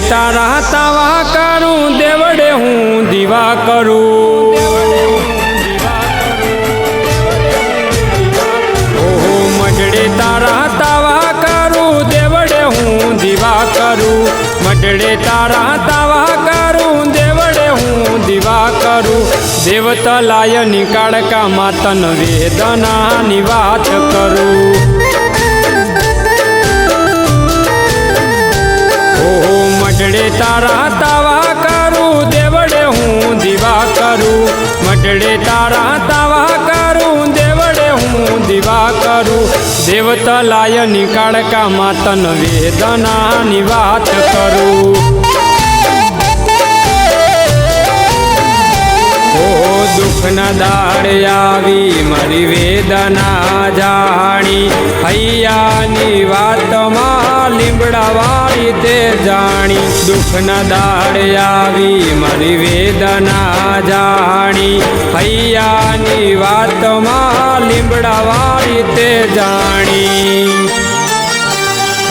तारा तावा करूं देवड़े हूँ दीवा करूं। ओहो मडड़े तारा तावा करूं देवड़े हूँ दीवा करूं। मडड़े तारा तावा करूं देवड़े हूँ दीवा करूं। देवतलाय निकाळका मातन वेदना नी वात करूं। मडड़े तारा तावा करूं देवड़े हूँ दीवा करूं। मडड़े तारा तावा करूं देवड़े हूँ दीवा करूं। देवतलाय निकाळका मातन वेदना नी वात करूं। दुख न दाड़ आवी मारी वेदना जाणी। हैयानी वात मां લીમડા વાળી તે જાણી। दुख न दाड़ आवी मारी वेदना जाणी। हैयानी वात मां લીમડા વાળી તે જાણી।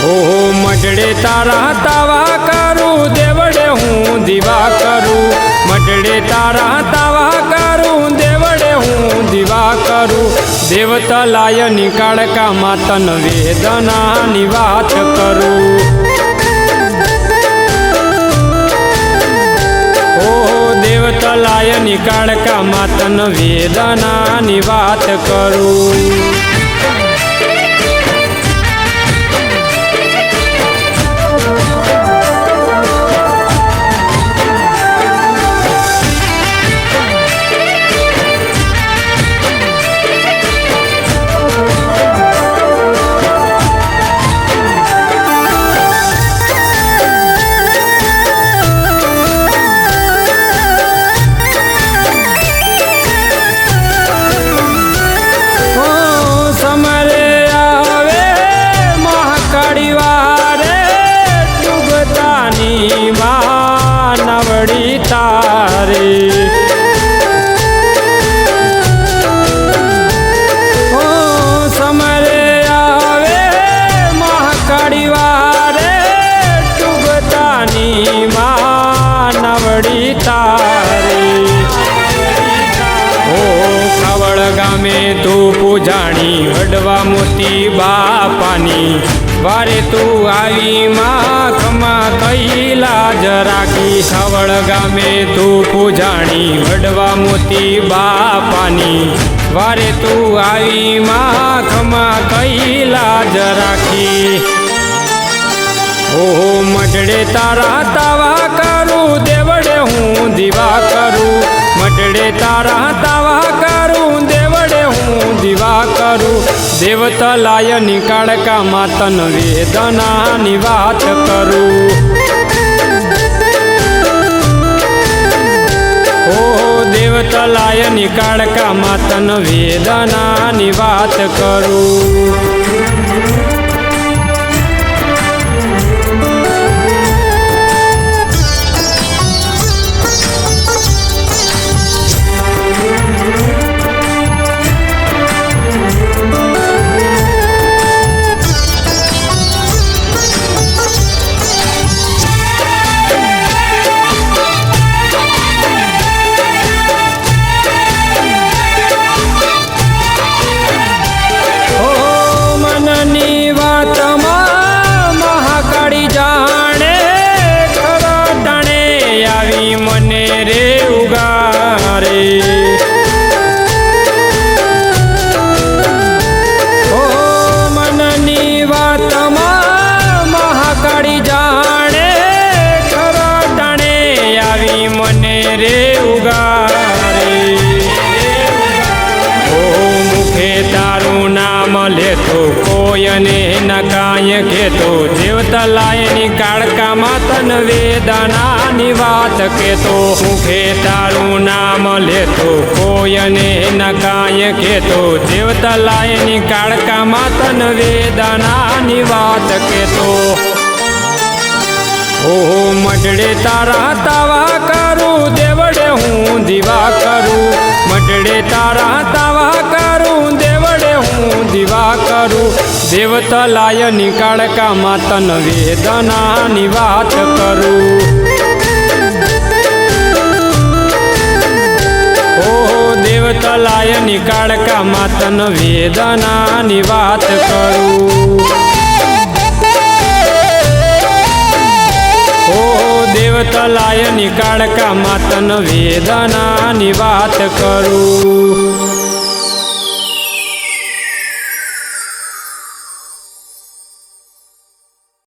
ओहो मडड़े तारा तावा करूं देवड़े हूँ दीवा करूं। मडड़े तारा तावा करूं देवड़े हूँ दीवा करूं। देवतलाय निकाळका मातन वेदना नी वात करूं। ओहो देवतलाय निकाळका मातन वेदना नी वात करूं। तारे ओ समरे आवे महाकाળી वारे डूबतानी मानवड़ी तारे। ओ कावड़ गामे तू पूजाणी वडवा मोती बापानी। वारे तू आई माँ खमा कैलाज राखी। कावड़ गामे तू पूजाणी वडवा मोती बापानी। वारे तू आई माँ खमा कैलाज राखी। ओहो मडड़े तारा तावा करूं देवड़े हूँ दीवा करूं। मडड़े तारा तावा करूं देवड़े हूँ दीवा करूं। देवतलाय निकाळका मातन वेदना नी वात करूं। ओ देवतलाय निकाळका मातन वेदना नी वात करूं। मने रे उगारे ओ मननी वात मां महाकाળી जाने। खरा टाणे आवी मने रे उगारे। ओ मुखे तारू नाम लेतो कोयने न कांय केतो। देवतलाय निकाळका मातन वेदना नी वात केतो। मुखे तारू नाम लेतो कोयने न कांय केतो। देवतलाय निकाळका मातन वेदना नी वात केतो। ओहो मडड़े तारा तावा करूं देवड़े हूँ दीवा करूं। मडड़े तारा तावा करूं देवड़े हूँ દીવા કરું દેવતલાયની કાળકામાં તન વેદનાની વાત કરું દેવતલાયની કાળકામાં તન વેદનાની વાત કરું દેવતલાયની કાળકામાં તન વેદનાની વાત કરું